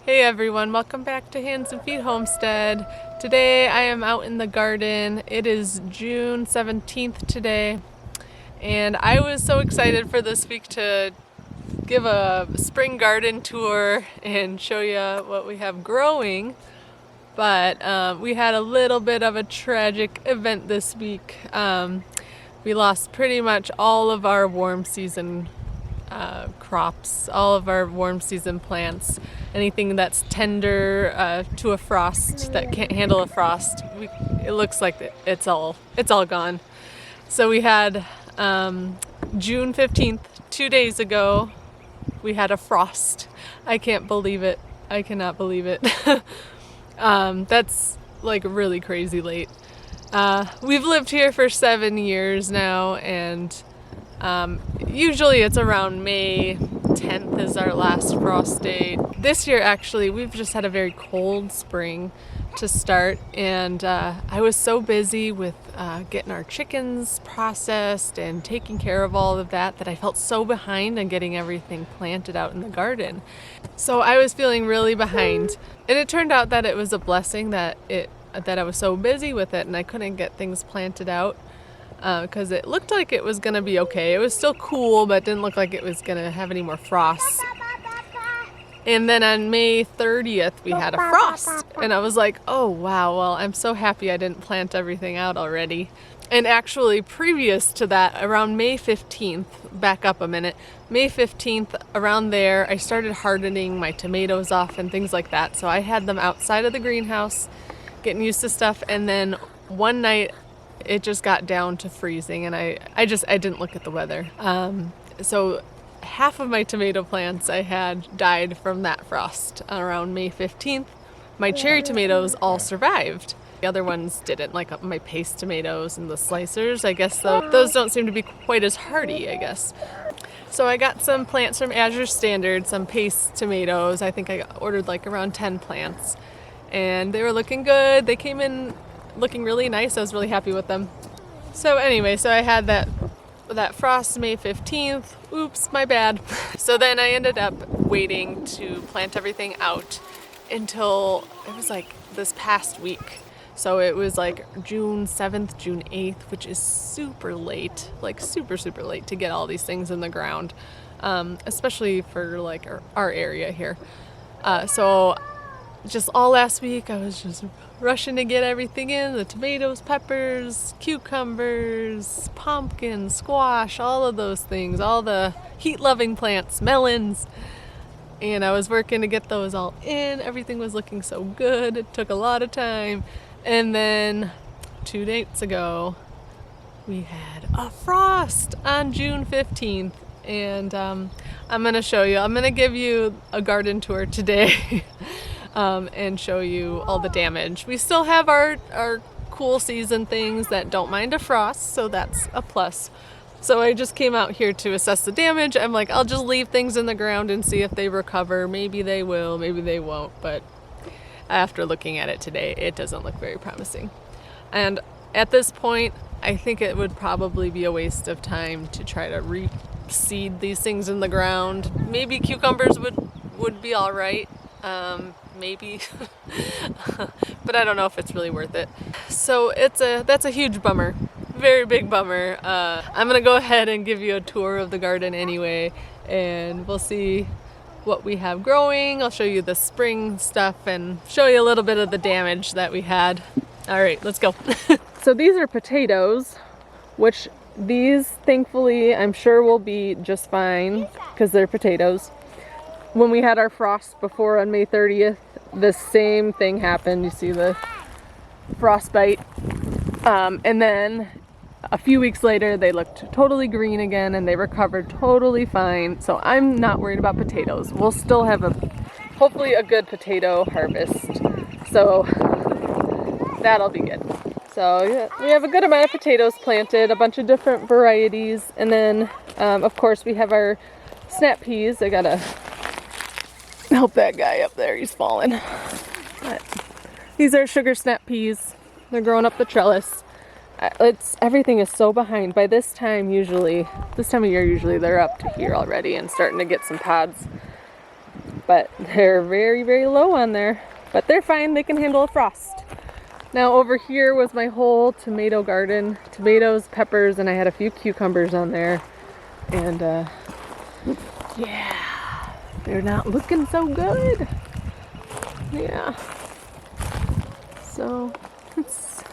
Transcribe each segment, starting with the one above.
Hey everyone, welcome back to Hands and Feet Homestead. Today I am out in the garden. It is June 17th today, and I was so excited for this week to give a spring garden tour and show you what we have growing. But we had a little bit of a tragic event this week. We lost pretty much all of our warm season crops, all of our warm season plants. Anything that's tender to a frost, that can't handle a frost, it looks like it's all gone. So we had June 15th, 2 days ago, we had a frost. I can't believe it. I cannot believe it. That's like really crazy late. We've lived here for 7 years now, and usually it's around May 10th is our last frost date. This year actually we've just had a very cold spring to start, and I was so busy with getting our chickens processed and taking care of all of that I felt so behind on getting everything planted out in the garden. So I was feeling really behind, and it turned out that it was a blessing that I was so busy with it and I couldn't get things planted out. Because it looked like it was gonna be okay. It was still cool, but didn't look like it was gonna have any more frost. And then on May 30th, we had a frost. And I was like, oh wow, well, I'm so happy I didn't plant everything out already. And actually, previous to that, around May 15th, back up a minute, May 15th, around there, I started hardening my tomatoes off and things like that. So I had them outside of the greenhouse, getting used to stuff, and then one night, it just got down to freezing, and I didn't look at the weather. So half of my tomato plants I had died from that frost around May 15th. My cherry tomatoes all survived. The other ones didn't, like my paste tomatoes and the slicers. I guess those don't seem to be quite as hardy, I guess. So I got some plants from Azure Standard, some paste tomatoes. I think I ordered like around 10 plants, and they were looking good. They came in looking really nice. I was really happy with them. So anyway, so I had that frost May 15th. Oops, my bad. So then I ended up waiting to plant everything out until it was like this past week. So it was like June 7th, June 8th, which is super late, like super late to get all these things in the ground, especially for like our area here. So just all last week I was just rushing to get everything in, the tomatoes, peppers, cucumbers, pumpkin, squash, all of those things, all the heat-loving plants, melons, and I was working to get those all in. Everything was looking so good. It took a lot of time, and then 2 days ago we had a frost on June 15th, and I'm gonna show you, I'm gonna give you a garden tour today. And show you all the damage. We still have our cool season things that don't mind a frost, so that's a plus. So I just came out here to assess the damage. I'm like, I'll just leave things in the ground and see if they recover. Maybe they will, maybe they won't, but after looking at it today, it doesn't look very promising. And at this point, I think it would probably be a waste of time to try to reseed these things in the ground. Maybe cucumbers would be all right. Maybe, but I don't know if it's really worth it. So that's a huge bummer, very big bummer. I'm gonna go ahead and give you a tour of the garden anyway, and we'll see what we have growing. I'll show you the spring stuff and show you a little bit of the damage that we had. All right, let's go. So these are potatoes, which these thankfully I'm sure will be just fine because they're potatoes. When we had our frost before on May 30th, the same thing happened. You see the frostbite. And then a few weeks later, they looked totally green again and they recovered totally fine. So I'm not worried about potatoes. We'll still have hopefully a good potato harvest. So that'll be good. So yeah, we have a good amount of potatoes planted, a bunch of different varieties. And then, of course, we have our snap peas. I gotta help that guy up there, he's falling. But these are sugar snap peas. They're growing up the trellis. Everything is so behind. By this time of year usually they're up to here already and starting to get some pods. but they're very, very low on there. But they're fine, they can handle a frost. Now over here was my whole tomato garden. Tomatoes, peppers, and I had a few cucumbers on there. And yeah, they're not looking so good. Yeah. So, it's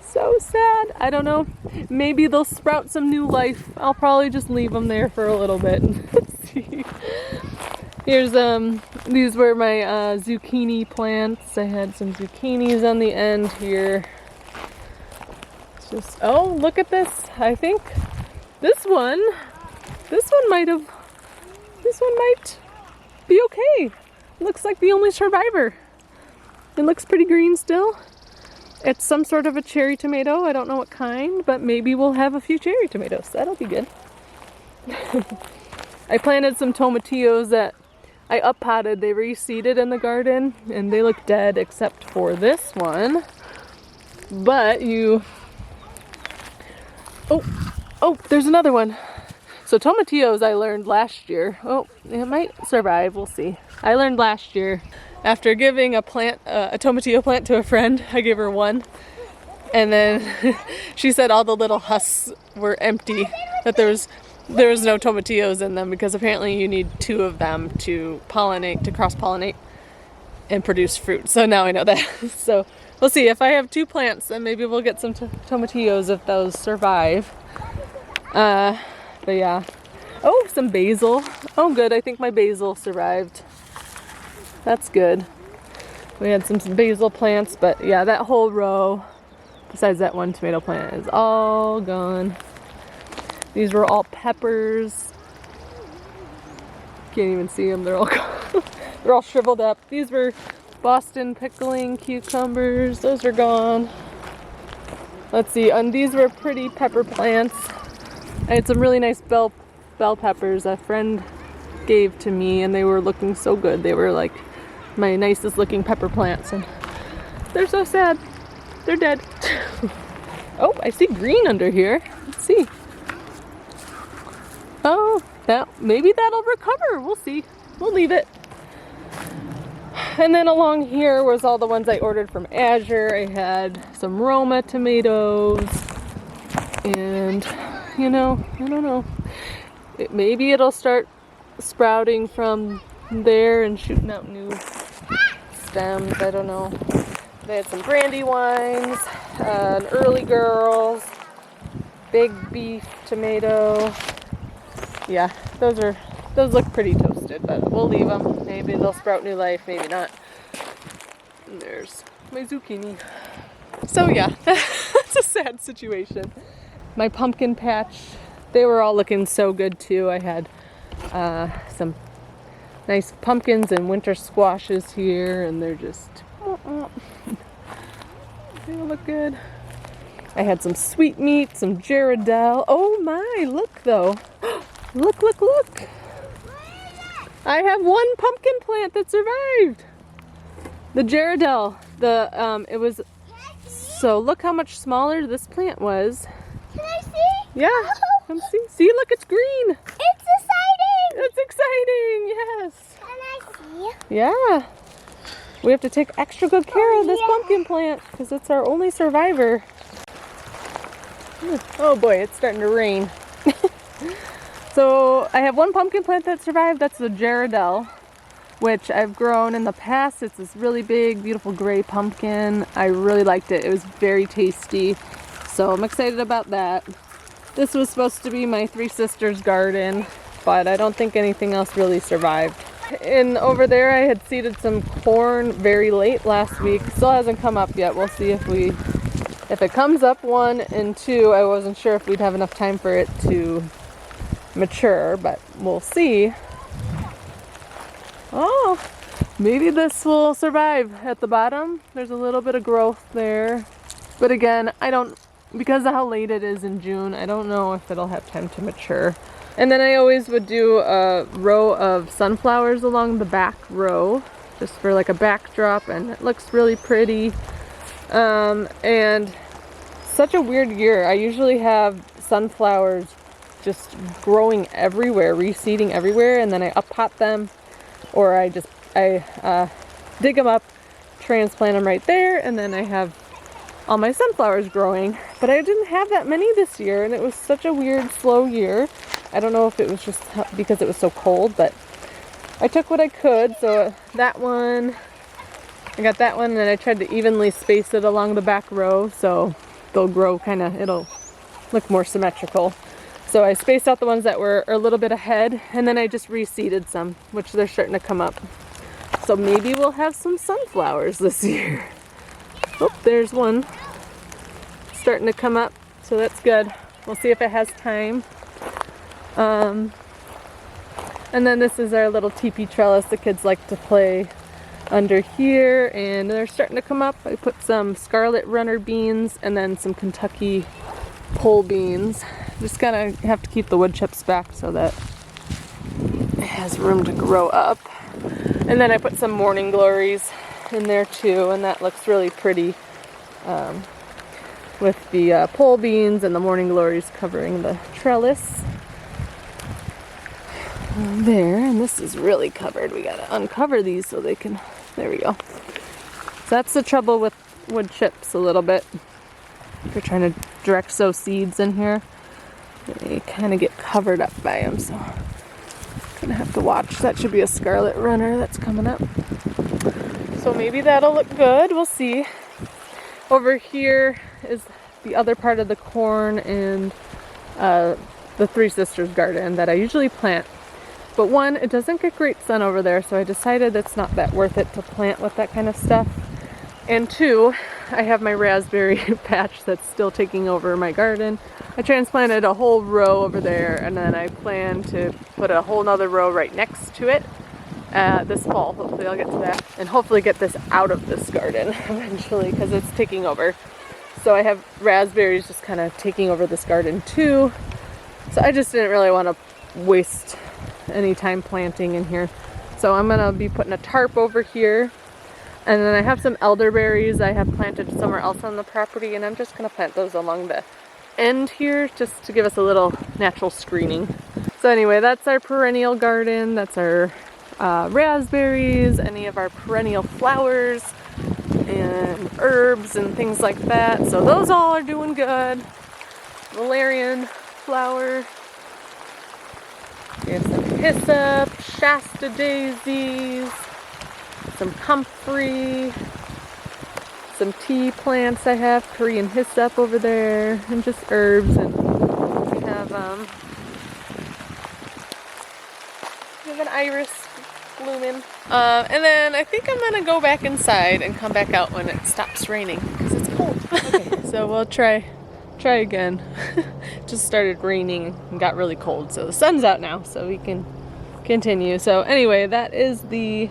so sad. I don't know. Maybe they'll sprout some new life. I'll probably just leave them there for a little bit. See. Here's, these were my zucchini plants. I had some zucchinis on the end here. It's just, oh, look at this. I think this one might be okay. Looks like the only survivor. It looks pretty green still. It's some sort of a cherry tomato. I don't know what kind, but maybe we'll have a few cherry tomatoes. That'll be good. I planted some tomatillos that I up-potted. They reseeded in the garden and they look dead except for this one. But oh, there's another one. So tomatillos I learned last year. Oh, it might survive, we'll see. I learned last year after giving a tomatillo plant to a friend. I gave her one. And then she said all the little husks were empty, that there was no tomatillos in them because apparently you need 2 of them to pollinate, to cross-pollinate and produce fruit. So now I know that. So we'll see. If I have 2 plants, then maybe we'll get some tomatillos if those survive. But yeah. Oh, some basil. Oh, good. I think my basil survived. That's good. We had some basil plants, but yeah, that whole row, besides that one tomato plant, is all gone. These were all peppers. Can't even see them. They're all gone. They're all shriveled up. These were Boston pickling cucumbers. Those are gone. Let's see. And these were pretty pepper plants. I had some really nice bell peppers a friend gave to me, and they were looking so good. They were like my nicest looking pepper plants, and they're so sad. They're dead. Oh, I see green under here. Let's see. Oh, maybe that'll recover. We'll see. We'll leave it. And then along here was all the ones I ordered from Azure. I had some Roma tomatoes, and you know, I don't know. Maybe it'll start sprouting from there and shooting out new stems. I don't know. They had some brandy wines, an early girls, big beef tomato. Yeah, those look pretty toasted, but we'll leave them. Maybe they'll sprout new life, maybe not. And there's my zucchini. So yeah, that's a sad situation. My pumpkin patch, they were all looking so good too. I had some nice pumpkins and winter squashes here, and they're just, they look good. I had some sweetmeat, some Gerardelle. Oh my, look though. Look, look, look. I have one pumpkin plant that survived. The Gerardelle. It was, so look how much smaller this plant was. Can I see? Yeah, oh. Come see. See, look, it's green. It's exciting. It's exciting, yes. Can I see? Yeah. We have to take extra good care of this pumpkin plant because it's our only survivor. Oh boy, it's starting to rain. So I have one pumpkin plant that survived. That's the Gerardelle, which I've grown in the past. It's this really big, beautiful gray pumpkin. I really liked it. It was very tasty. So I'm excited about that. This was supposed to be my 3 sisters' garden, but I don't think anything else really survived. And over there I had seeded some corn very late last week. Still hasn't come up yet. We'll see if it comes up, 1, and 2, I wasn't sure if we'd have enough time for it to mature, but we'll see. Oh, maybe this will survive. At the bottom, there's a little bit of growth there. But again, because of how late it is in June, I don't know if it'll have time to mature. And then I always would do a row of sunflowers along the back row, just for like a backdrop, and it looks really pretty. And such a weird year. I usually have sunflowers just growing everywhere, reseeding everywhere, and then I up-pot them or I dig them up, transplant them right there, and then I have all my sunflowers growing. But I didn't have that many this year, and it was such a weird, slow year. I don't know if it was just because it was so cold, but I took what I could. So that one, I got that one, and I tried to evenly space it along the back row so they'll grow it'll look more symmetrical. So I spaced out the ones that were a little bit ahead, and then I just reseeded some, which they're starting to come up. So maybe we'll have some sunflowers this year. Oh, there's one starting to come up, so that's good. We'll see if it has time. And then this is our little teepee trellis. The kids like to play under here, and they're starting to come up. I put some scarlet runner beans and then some Kentucky pole beans. Just gonna have to keep the wood chips back so that it has room to grow up. And then I put some morning glories in there too, and that looks really pretty with the pole beans and the morning glories covering the trellis. There, and this is really covered. We gotta uncover these so they can, there we go. So that's the trouble with wood chips a little bit. If you're trying to direct sow seeds in here, they kind of get covered up by them, so gonna have to watch. That should be a scarlet runner that's coming up. So maybe that'll look good, we'll see. Over here is the other part of the corn and the Three Sisters garden that I usually plant. But one, it doesn't get great sun over there, so I decided it's not that worth it to plant with that kind of stuff. And two, I have my raspberry patch that's still taking over my garden. I transplanted a whole row over there, and then I plan to put a whole nother row right next to it this fall. Hopefully I'll get to that, and hopefully get this out of this garden eventually, because it's taking over. So I have raspberries just kind of taking over this garden too. So I just didn't really want to waste any time planting in here. So I'm gonna be putting a tarp over here, and then I have some elderberries I have planted somewhere else on the property, and I'm just gonna plant those along the end here just to give us a little natural screening. So anyway, that's our perennial garden. That's our raspberries, any of our perennial flowers and herbs and things like that. So those all are doing good. Valerian flower. We have some hyssop, Shasta daisies, some comfrey, some tea plants I have, Korean hyssop over there, and just herbs. And we have an iris blooming. And then I think I'm gonna go back inside and come back out when it stops raining because it's cold. Okay, so we'll try again. Just started raining and got really cold, so the sun's out now, so we can continue. So anyway, that is the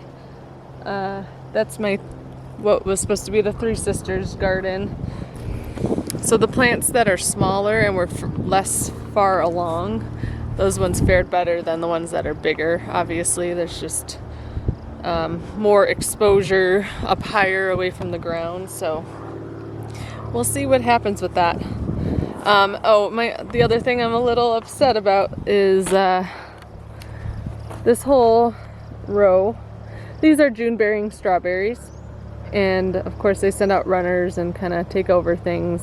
that's what was supposed to be the Three Sisters garden. So the plants that are smaller and were less far along, those ones fared better than the ones that are bigger. Obviously, there's just more exposure up higher away from the ground, so we'll see what happens with that. The other thing I'm a little upset about is this whole row. These are June-bearing strawberries, and of course they send out runners and kind of take over things,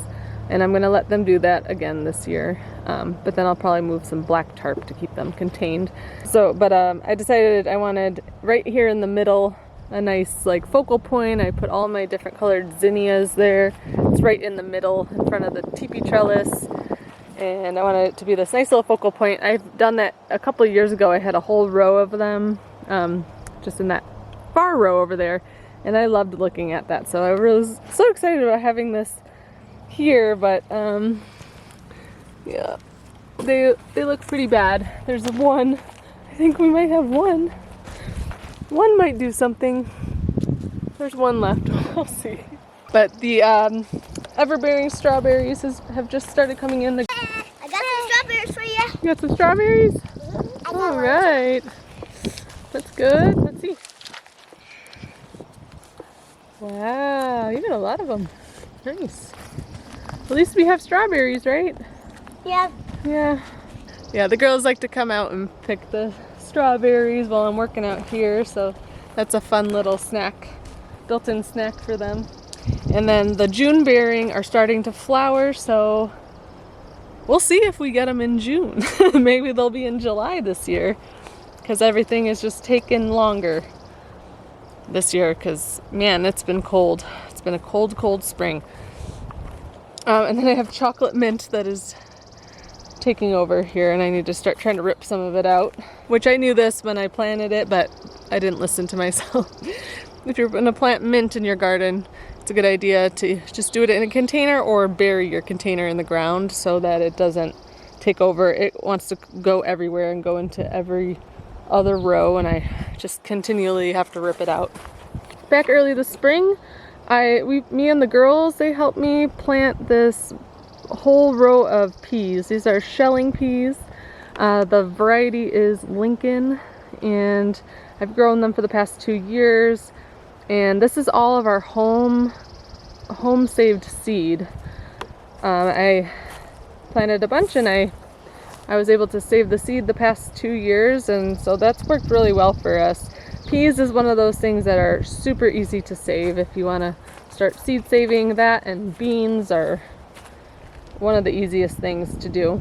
and I'm going to let them do that again this year. But then I'll probably move some black tarp to keep them contained. But I decided I wanted right here in the middle a nice like focal point. I put all my different colored zinnias there. It's right in the middle in front of the teepee trellis, and I wanted it to be this nice little focal point. I've done that a couple of years ago. I had a whole row of them just in that far row over there, and I loved looking at that. So I was so excited about having this here, but yeah, they look pretty bad. There's one. I think we might have one. One might do something. There's one left. We'll see. But the ever-bearing strawberries have just started coming in. I got some strawberries for you. You got some strawberries? All right. That's good. Let's see. Wow, you got a lot of them. Nice. At least we have strawberries, right? Yeah. Yeah. Yeah, the girls like to come out and pick the strawberries while I'm working out here, so that's a fun little snack, built-in snack for them. And then the June bearing are starting to flower, so we'll see if we get them in June. Maybe they'll be in July this year, because everything is just taking longer this year, because man, it's been cold. It's been a cold spring. And then I have chocolate mint that is taking over here, and I need to start trying to rip some of it out, which I knew this when I planted it, but I didn't listen to myself. If you're going to plant mint in your garden, it's a good idea to just do it in a container or bury your container in the ground so that it doesn't take over. It wants to go everywhere and go into every other row, and I just continually have to rip it out. Back early this spring, me and the girls, they helped me plant this whole row of peas. These are shelling peas. The variety is Lincoln, and I've grown them for the past 2 years. And this is all of our home saved seed. I planted a bunch, and I was able to save the seed the past 2 years, and so that's worked really well for us. Peas is one of those things that are super easy to save if you want to start seed saving. That and beans are one of the easiest things to do.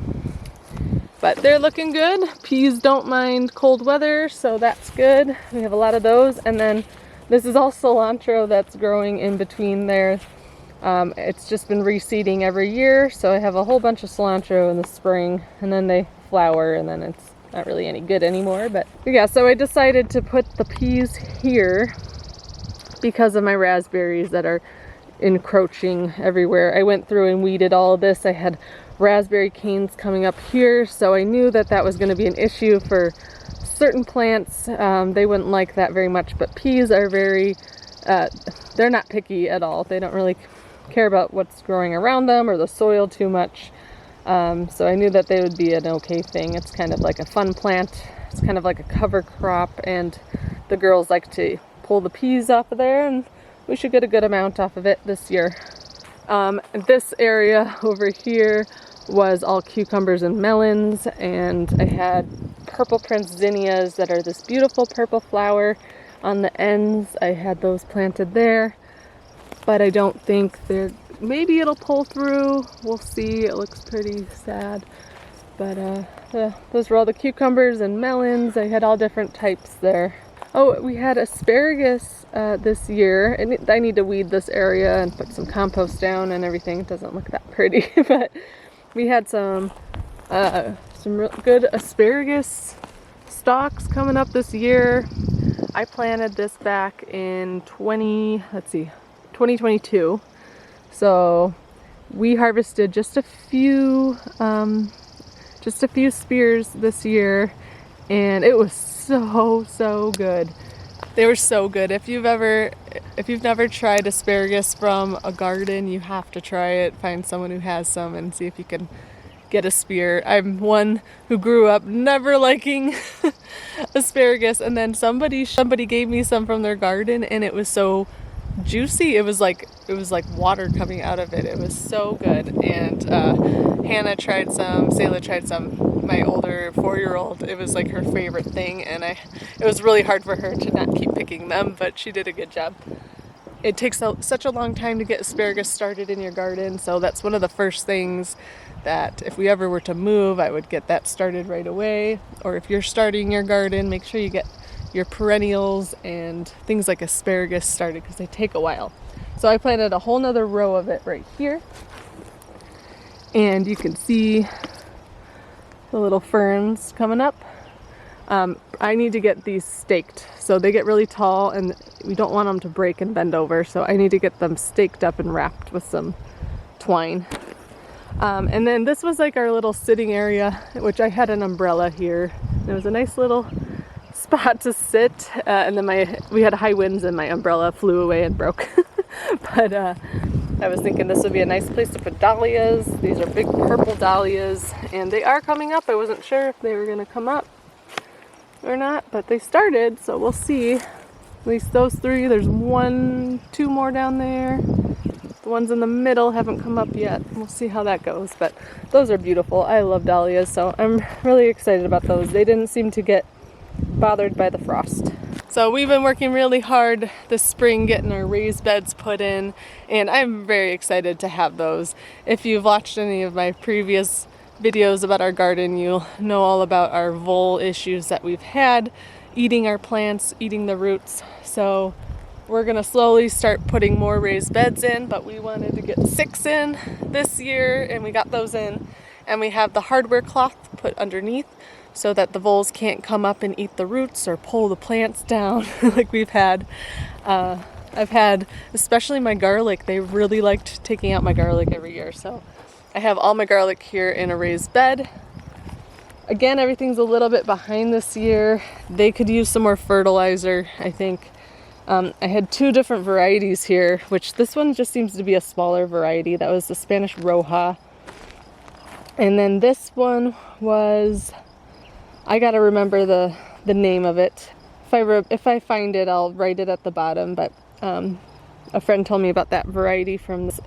But they're looking good. Peas don't mind cold weather, so that's good. We have a lot of those. And then this is all cilantro that's growing in between there. It's just been reseeding every year, so I have a whole bunch of cilantro in the spring, and then they flower, and then it's not really any good anymore. But yeah, so I decided to put the peas here because of my raspberries that are encroaching everywhere. I went through and weeded all of this. I had raspberry canes coming up here, so I knew that that was going to be an issue for certain plants. They wouldn't like that very much, but peas are very, they're not picky at all. They don't really care about what's growing around them or the soil too much. So I knew that they would be an okay thing. It's kind of like a fun plant. It's kind of like a cover crop, and the girls like to pull the peas off of there, and we should get a good amount off of it this year. This area over here was all cucumbers and melons, and I had purple Prince zinnias that are this beautiful purple flower on the ends. I had those planted there, but I don't think maybe it'll pull through. We'll see. It looks pretty sad, but those were all the cucumbers and melons. I had all different types there. Oh, we had asparagus this year, and I need to weed this area and put some compost down and everything. It doesn't look that pretty, but we had some real good asparagus stalks coming up this year. I planted this back in 2022. So we harvested just a few spears this year, and it was so good. They were so good. If you've never tried asparagus from a garden, you have to try it. Find someone who has some and see if you can get a spear. I'm one who grew up never liking asparagus, and then somebody gave me some from their garden, and it was so juicy. It was like water coming out of it. It was so good. And Hannah tried some, Selah tried some. My older 4-year-old, it was like her favorite thing, and it was really hard for her to not keep picking them, but she did a good job. It takes such a long time to get asparagus started in your garden, so that's one of the first things that if we ever were to move, I would get that started right away. Or if you're starting your garden, make sure you get your perennials and things like asparagus started, because they take a while. So I planted a whole nother row of it right here, and you can see the little ferns coming up. I need to get these staked, so they get really tall and we don't want them to break and bend over, so I need to get them staked up and wrapped with some twine. And then this was like our little sitting area, which I had an umbrella here. It was a nice little spot to sit, and then we had high winds and my umbrella flew away and broke. But I was thinking this would be a nice place to put dahlias. These are big purple dahlias, and they are coming up. I wasn't sure if they were going to come up or not, but they started, so we'll see. At least those 3. There's 2 more down there. The ones in the middle haven't come up yet. We'll see how that goes, but those are beautiful. I love dahlias, so I'm really excited about those. They didn't seem to get bothered by the frost. So we've been working really hard this spring getting our raised beds put in, and I'm very excited to have those. If you've watched any of my previous videos about our garden, you'll know all about our vole issues that we've had, eating our plants, eating the roots. So we're gonna slowly start putting more raised beds in, but we wanted to get 6 in this year, and we got those in. And we have the hardware cloth put underneath so that the voles can't come up and eat the roots or pull the plants down like we've had. I've had, especially my garlic, they really liked taking out my garlic every year. So I have all my garlic here in a raised bed. Again, everything's a little bit behind this year. They could use some more fertilizer, I think. I had 2 different varieties here, which this one just seems to be a smaller variety. That was the Spanish Roja. And then this one was, I gotta remember the name of it. If I find it, I'll write it at the bottom. But a friend told me about that variety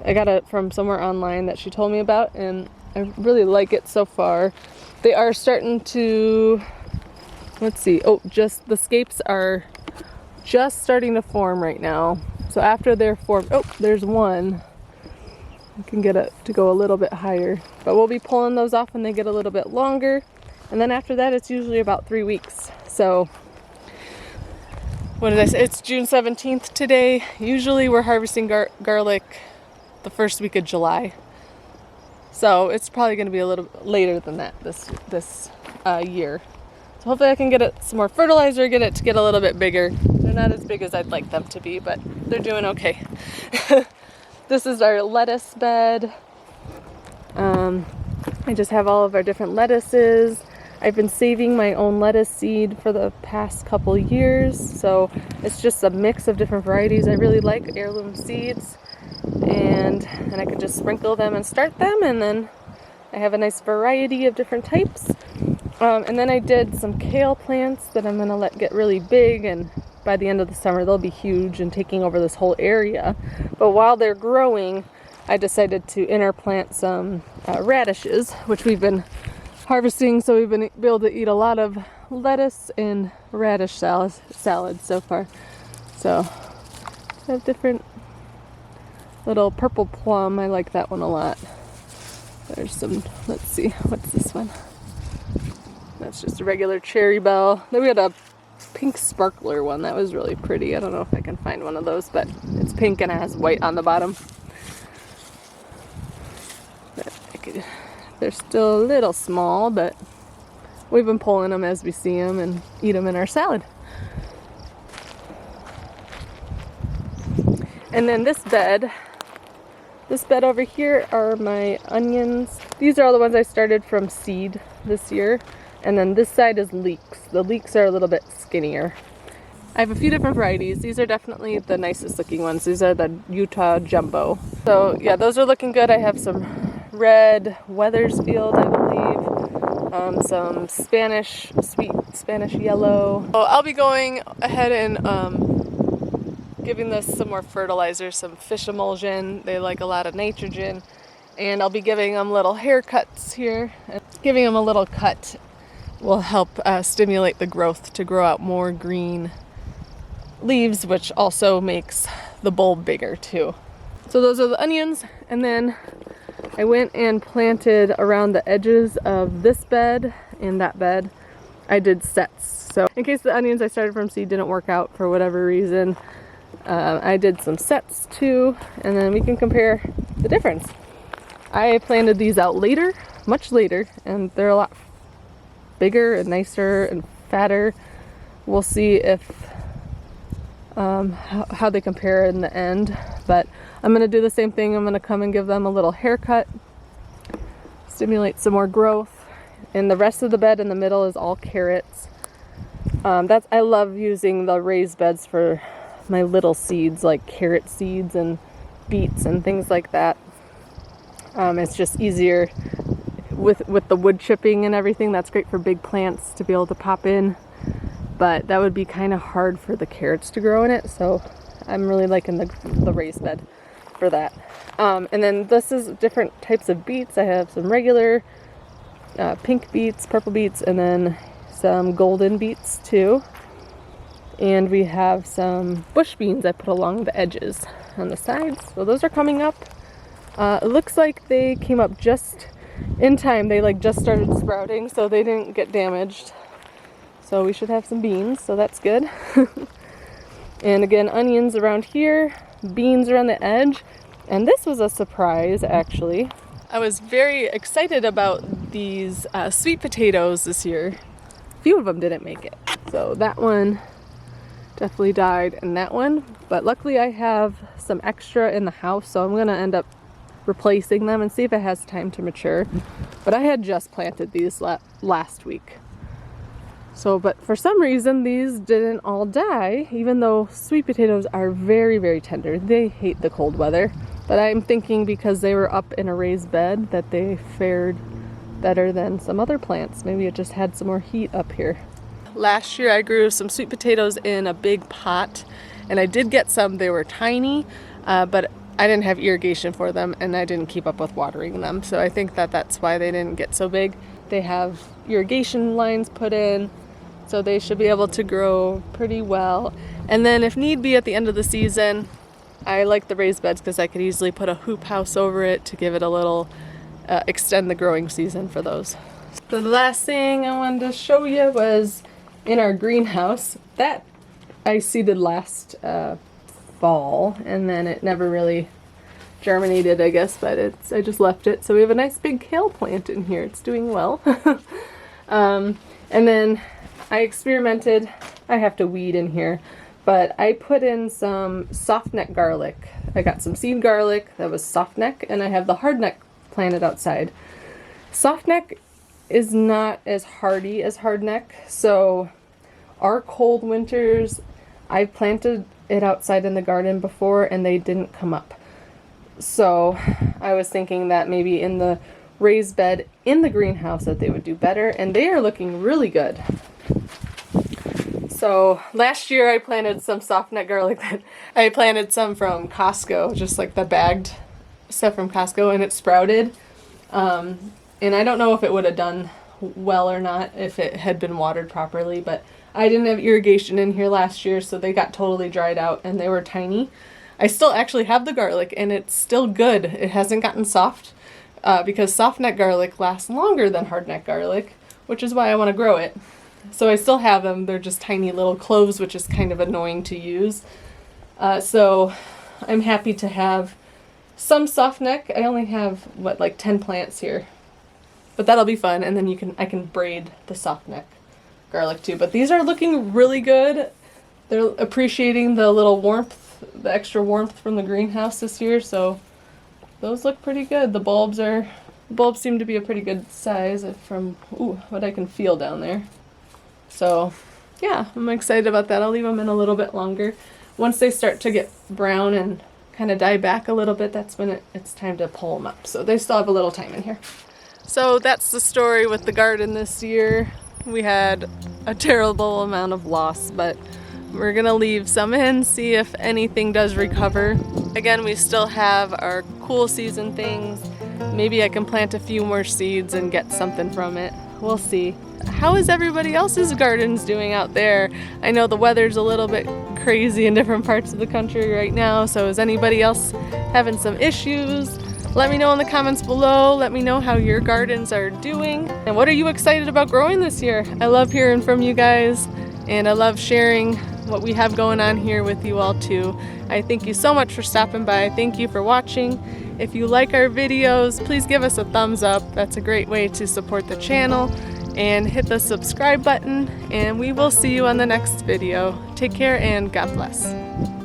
I got it from somewhere online that she told me about, and I really like it so far. They are starting to, let's see, just the scapes are just starting to form right now. So after they're formed, there's one. I can get it to go a little bit higher, but we'll be pulling those off when they get a little bit longer, and then after that it's usually about 3 weeks. So what did I say? It's June 17th today. Usually we're harvesting garlic the first week of July, so it's probably going to be a little later than that this year. So hopefully I can get it some more fertilizer, get it to get a little bit bigger. They're not as big as I'd like them to be, but they're doing okay. This is our lettuce bed. I just have all of our different lettuces. I've been saving my own lettuce seed for the past couple years, so it's just a mix of different varieties. I really like heirloom seeds, and I can just sprinkle them and start them, and then I have a nice variety of different types. And then I did some kale plants that I'm gonna let get really big, and by the end of the summer they'll be huge and taking over this whole area. But while they're growing, I decided to interplant some radishes, which we've been harvesting, so we've been able to eat a lot of lettuce and radish salad so far. So I have different little purple plum. I like that one a lot. There's some, let's see, what's this one? That's just a regular cherry bell. Then we had a pink sparkler one that was really pretty. I don't know if I can find one of those, but it's pink and it has white on the bottom. They're still a little small, but we've been pulling them as we see them and eat them in our salad. And then this bed over here are my onions. These are all the ones I started from seed this year. And then this side is leeks. The leeks are a little bit skinnier. I have a few different varieties. These are definitely the nicest looking ones. These are the Utah Jumbo. So yeah, those are looking good. I have some red Weathersfield, I believe. Some sweet Spanish yellow. So I'll be going ahead and giving this some more fertilizer, some fish emulsion. They like a lot of nitrogen. And I'll be giving them little haircuts here. And giving them a little cut will help stimulate the growth to grow out more green leaves, which also makes the bulb bigger too. So those are the onions, and then I went and planted around the edges of this bed and that bed. I did sets. So in case the onions I started from seed didn't work out for whatever reason, I did some sets too, and then we can compare the difference. I planted these out later, much later, and they're a lot bigger and nicer and fatter. We'll see if how they compare in the end, but I'm going to do the same thing. I'm going to come and give them a little haircut, stimulate some more growth, and the rest of the bed in the middle is all carrots. I love using the raised beds for my little seeds like carrot seeds and beets and things like that. It's just easier with the wood chipping and everything. That's great for big plants to be able to pop in, but that would be kind of hard for the carrots to grow in it, so I'm really liking the raised bed for that. And then this is different types of beets. I have some regular pink beets, purple beets, and then some golden beets too. And we have some bush beans I put along the edges on the sides. So those are coming up. It looks like they came up just in time. They like just started sprouting, so they didn't get damaged. So we should have some beans, so that's good. And again, onions around here, beans around the edge. And this was a surprise, actually. I was very excited about these sweet potatoes this year. A few of them didn't make it. So that one definitely died, and that one. But luckily I have some extra in the house, so I'm gonna end up replacing them and see if it has time to mature. But I had just planted these last week. So, but for some reason these didn't all die, even though sweet potatoes are very, very tender. They hate the cold weather. But I'm thinking because they were up in a raised bed that they fared better than some other plants. Maybe it just had some more heat up here. Last year I grew some sweet potatoes in a big pot, and I did get some. They were tiny, but I didn't have irrigation for them, and I didn't keep up with watering them. So I think that that's why they didn't get so big. They have irrigation lines put in, so they should be able to grow pretty well. And then if need be at the end of the season, I like the raised beds because I could easily put a hoop house over it to give it a little, extend the growing season for those. So the last thing I wanted to show you was in our greenhouse. That I seeded last fall, and then it never really germinated, I guess, but I just left it. So we have a nice big kale plant in here. It's doing well. And then I experimented. I have to weed in here, but I put in some soft neck garlic. I got some seed garlic that was soft neck, and I have the hard neck planted outside. Soft neck is not as hardy as hard neck, so our cold winters, I've planted it outside in the garden before and they didn't come up. So I was thinking that maybe in the raised bed in the greenhouse that they would do better, and they are looking really good. So last year I planted some soft neck garlic that I planted some from Costco, just like the bagged stuff from Costco, and it sprouted. And I don't know if it would have done well or not if it had been watered properly, but I didn't have irrigation in here last year, so they got totally dried out and they were tiny. I still actually have the garlic and it's still good. It hasn't gotten soft because soft neck garlic lasts longer than hard neck garlic, which is why I want to grow it. So I still have them. They're just tiny little cloves, which is kind of annoying to use. So I'm happy to have some soft neck. I only have, like 10 plants here. But that'll be fun, and then I can braid the soft neck garlic too. But these are looking really good. They're appreciating the little warmth, the extra warmth from the greenhouse this year, so those look pretty good. The bulbs seem to be a pretty good size from what I can feel down there. So yeah, I'm excited about that. I'll leave them in a little bit longer. Once they start to get brown and kind of die back a little bit, that's when it's time to pull them up. So they still have a little time in here. So that's the story with the garden this year. We had a terrible amount of loss, but we're gonna leave some in, see if anything does recover. Again, we still have our cool season things. Maybe I can plant a few more seeds and get something from it. We'll see. How is everybody else's gardens doing out there? I know the weather's a little bit crazy in different parts of the country right now, so is anybody else having some issues? Let me know in the comments below. Let me know how your gardens are doing. And what are you excited about growing this year? I love hearing from you guys, and I love sharing what we have going on here with you all too. I thank you so much for stopping by. Thank you for watching. If you like our videos, please give us a thumbs up. That's a great way to support the channel. And hit the subscribe button, and we will see you on the next video. Take care and God bless.